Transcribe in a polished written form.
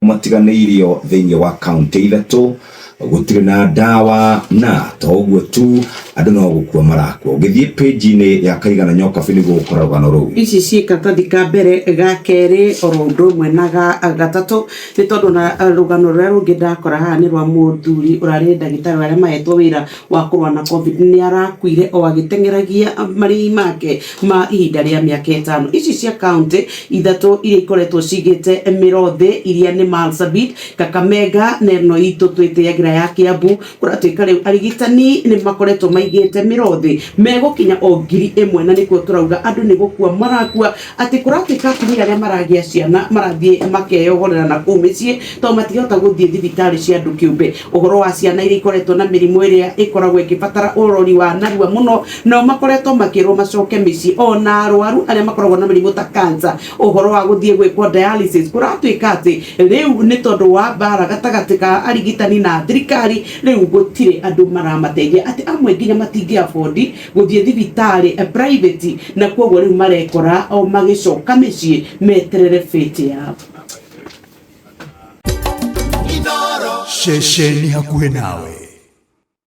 matiganĩirio thĩinĩ wa kaunti ithatu gũtirĩ na ndawa na toguo tu andũ no gũkua marakua. Ũgĩthiĩ page-inĩ ya Kaigana Nyokabi nĩguo ũkora rũgano rũu. Ici ciĩkatathi ka mbere ga kerĩ oro ũndũ ũmwe na gatatũ nĩ tondũ na rũgano rũrĩa rũngĩ ndakora haha nĩ rwa mũthuri ũrarĩ ndagĩtarĩ arĩa mahetwo wĩra wa kũrũa na COVID nĩ arakuire o agĩteng'eragia marĩhi make ma ihinda rĩa mĩaka 5. Ici cia kaunti ithatũ iria ikoretwo cigĩte mĩrothĩ iria nĩ Marsabit, Kakamega na ĩno itũ twĩtĩagĩra ya Kiambu, kũratuĩka rĩu arigitani nĩ makoretwo maigĩte mĩrothĩ megũkinya o 1,000 na nĩkuo tũrauga andũ nĩ gũkua marakua atĩ kũratuĩka atumia arĩa maragĩa ciana marathiĩ makeyohorera na kũu mĩciĩ to matigahota gũthiĩ thibitarĩ cia andũ kĩũmbe. Ũhoro wa ciana iria ikoretwo na mĩrimũ ĩrĩa ĩkoragwo ĩkĩbatara ũrori wa narua mũno no makoretwo makĩrwo macoke mĩciĩ, ona arwaru arĩa makoragwo na mĩrimũ ta cancer ũhoro wa gũthiĩ gwĩkwo dialysis kũratuĩka atĩ rĩu nĩ tondũ wa mbara gatagatĩ ka arigitani na thirikari rĩu gũtirĩ andũ maramateithia atĩ amwe nginya matingĩ afford gũthiĩ thibitarĩ private na kwoguo rĩu marekora o magĩcoka mĩciĩ meterere fate yao. Shesheni hakuhĩ nawe.